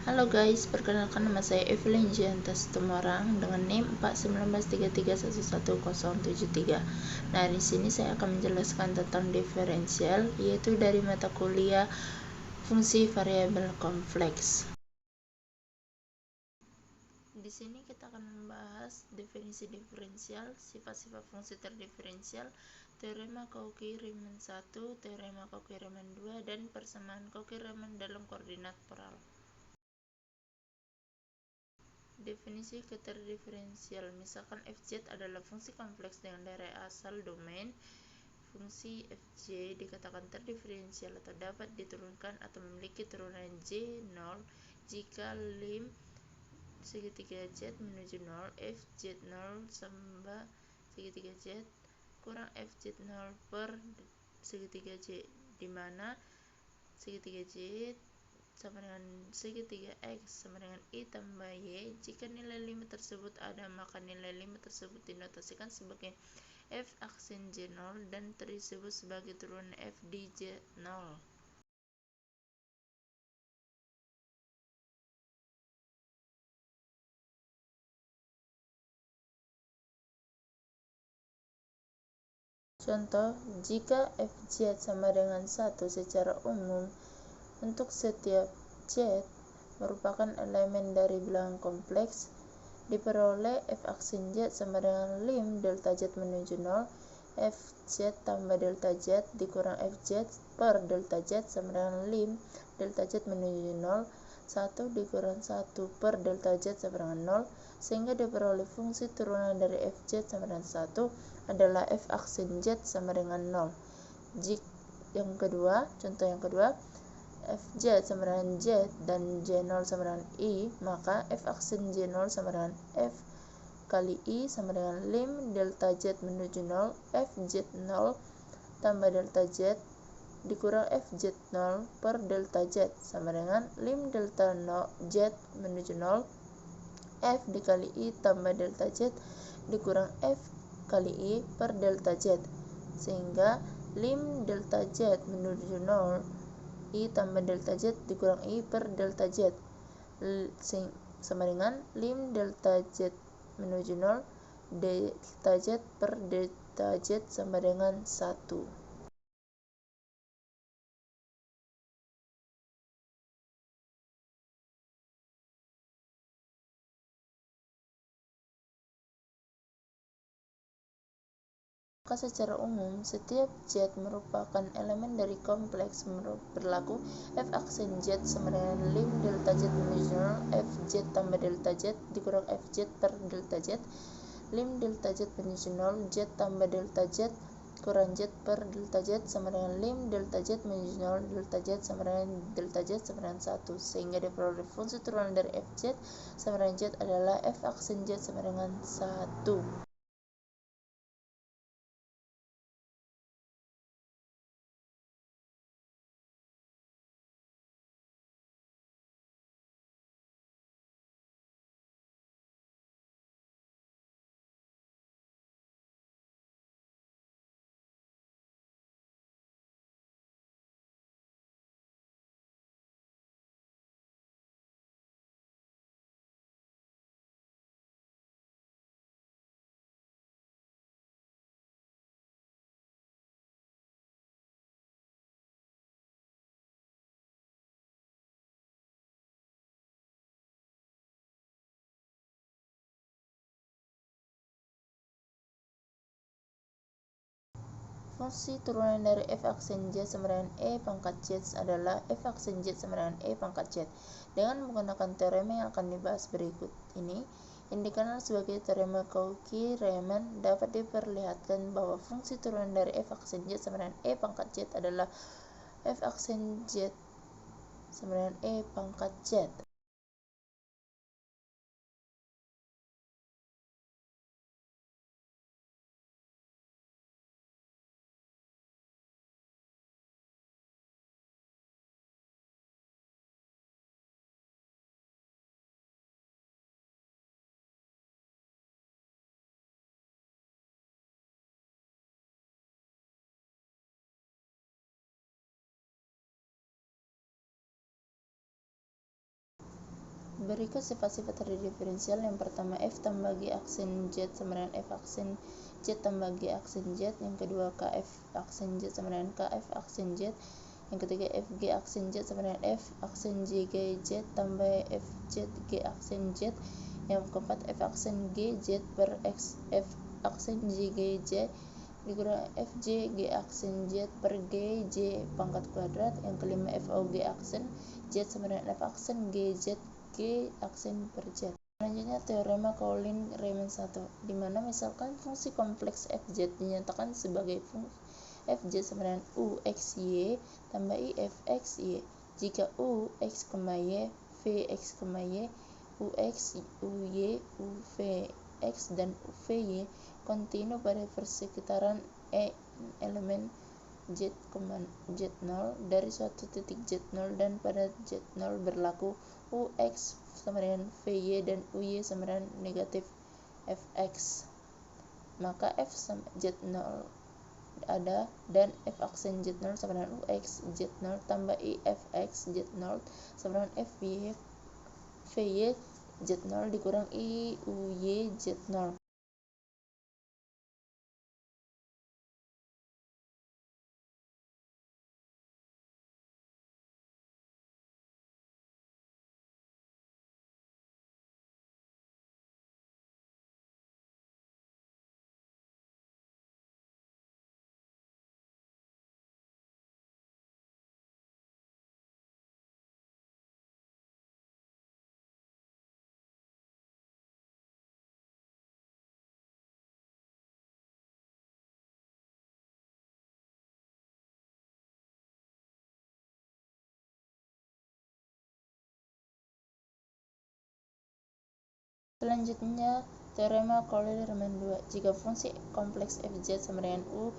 Halo guys, perkenalkan nama saya Evelyn Gianta Situmorang dengan NIM 41933111073. Nah, di sini saya akan menjelaskan tentang diferensial, yaitu dari mata kuliah fungsi variabel kompleks. Di sini kita akan membahas definisi diferensial, sifat-sifat fungsi terdiferensial, teorema Cauchy-Riemann 1, teorema Cauchy-Riemann 2, dan persamaan Cauchy-Riemann dalam koordinat polar. Definisi keterdiferensial, misalkan fz adalah fungsi kompleks dengan daerah asal domain, fungsi fj dikatakan terdiferensial atau dapat diturunkan atau memiliki turunan j0 jika lim segitiga z menuju 0 fz0 tambah segitiga z kurang fz0 per segitiga j, di mana segitiga j sama dengan segitiga X sama dengan I tambah Y. Jika nilai limit tersebut ada, maka nilai limit tersebut dinotasikan sebagai F aksen J0 dan disebut sebagai turunan F di J0. Contoh, jika Fz sama dengan 1 secara umum, untuk setiap Z merupakan elemen dari bilangan kompleks, diperoleh F aksen Z sama dengan lim delta Z menuju 0, Fz tambah delta Z dikurang Fz per delta Z sama dengan lim delta Z menuju 0, 1 dikurang 1 per delta Z sama dengan 0, sehingga diperoleh fungsi turunan dari Fz sama dengan 1 adalah F aksen Z sama dengan 0. Contoh yang kedua, Fz sama dengan Z dan J0 sama dengan I, maka F aksen J0 sama dengan F kali I sama dengan lim delta Z menuju 0 Fz0 tambah delta Z dikurang Fz0 per delta Z sama dengan lim delta Z menuju 0 F dikali I tambah delta Z dikurang F kali I per delta Z, sehingga lim delta Z menuju 0 I tambah delta Z dikurang I per delta Z sama dengan lim delta Z menuju 0 delta Z per delta Z sama dengan 1. Maka secara umum, setiap Z merupakan elemen dari kompleks berlaku F aksen Z sama dengan lim delta Z menuju 0 Fz tambah delta Z dikurang Fz per delta Z, lim delta Z menuju 0 Z tambah delta Z kurang Z per delta Z sama dengan lim delta Z menuju 0 delta Z sama dengan delta Z sama dengan 1, sehingga diperoleh fungsi turunan dari Fz sama dengan Z adalah F aksen Z sama dengan 1. Fungsi turunan dari F aksen Z sama dengan E pangkat Z adalah F aksen Z sama dengan E pangkat Z. Dengan menggunakan teorema yang akan dibahas berikut ini, yang dikenal sebagai teorema Cauchy-Riemann, dapat diperlihatkan bahwa fungsi turunan dari F aksen Z sama dengan E pangkat Z adalah F aksen Z sama dengan E pangkat Z. Berikut sifat-sifat dari diferensial. Yang pertama, F tambah G aksen Z sama dengan F aksen Z tambah G aksen Z. Yang kedua, KF aksen Z sama dengan KF aksen Z. Yang ketiga, FG aksen Z sama dengan F aksen G G Z tambah FZ G aksen Z. Yang keempat, F aksen G Z per X F aksen G G Z dikurang FJ G aksen Z per G J pangkat kuadrat. Yang kelima, FOG aksen Z sama dengan F aksen G Z G aksen per Z. Selanjutnya teorema Caulin-Riemann 1, di mana misalkan fungsi kompleks fz dinyatakan sebagai fungsi fz sama dengan u x y tambah i f x y jika u x, y v x, y u x, u y, u v x dan u v y kontinu pada persekitaran elemen z, z0 dari suatu titik z0 dan pada z0 berlaku ux sama dengan vy dan uy sama dengan negatif fx, maka f sama z0 ada dan f aksen z0 sama dengan ux z0 tambah i fx z0 sama dengan vy z0 dikurang i uy z0. Selanjutnya, teorema Caulin-Riemann 2, jika fungsi kompleks fz sama dengan u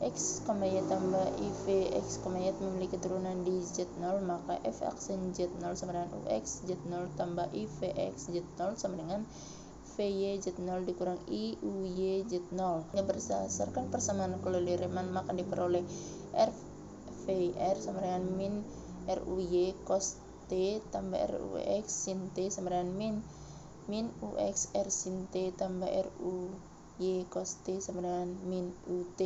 x, y tambah i v x, y memiliki turunan di z0, maka f aksen z0 sama dengan ux z0 tambah i v x z0 sama dengan vy z0 dikurang i uy z0. Berdasarkan persamaan Caulin-Riemann, maka diperoleh r vr sama dengan min ruy cos t tambah rux sin t sama dengan min ux r sin t tambah ruy cos t sama dengan min ut.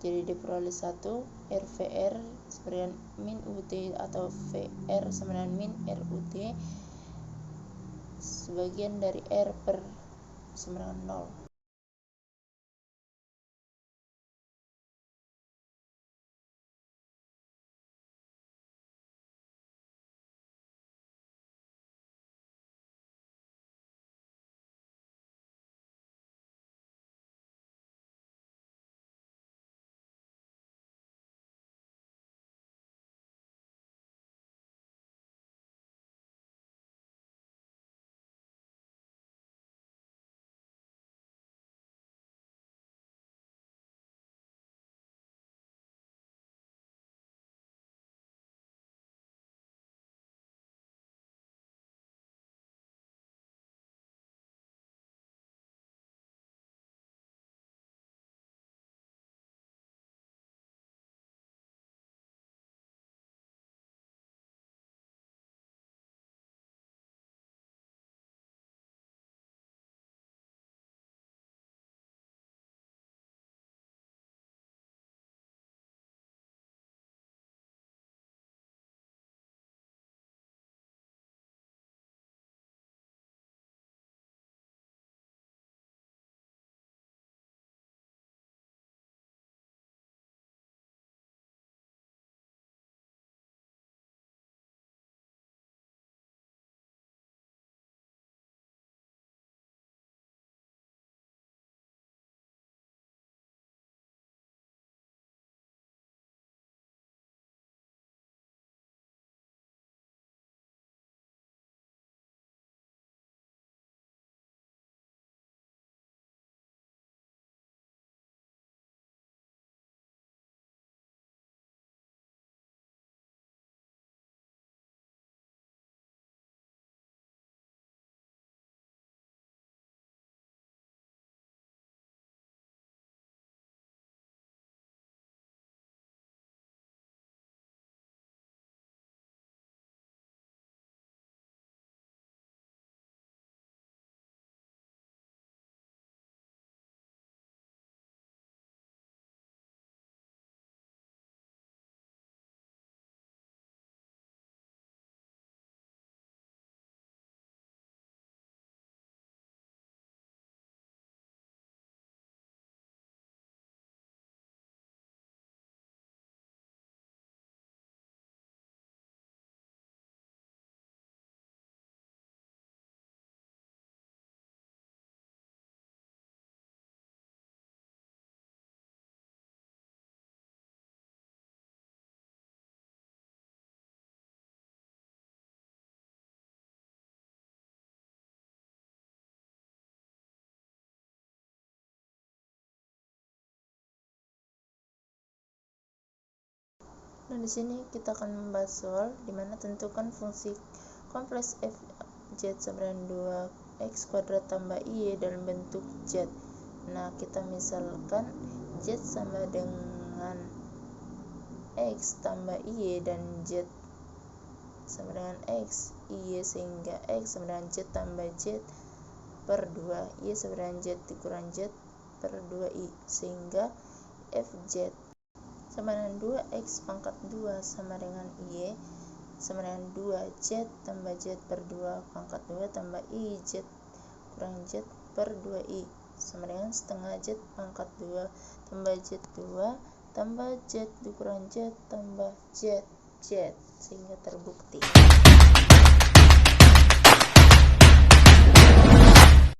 Jadi diperoleh 1 rvr sama dengan min ut atau vr sama dengan min rut sebagian dari r per sama dengan 0. Nah, di sini kita akan membahas soal dimana tentukan fungsi kompleks fz sama dengan 2x kuadrat tambah y dalam bentuk z. Nah, kita misalkan z sama dengan x tambah y dan z sama dengan x, y sehingga x sama dengan z tambah z per 2, y sama dengan z dikurang z per 2i, sehingga fz sama dengan 2x pangkat 2 sama dengan y sama dengan 2z tambah z per 2 pangkat 2 tambah i z kurang z per 2i sama dengan setengah z pangkat 2 tambah z 2 tambah z dikurang z tambah z sehingga terbukti.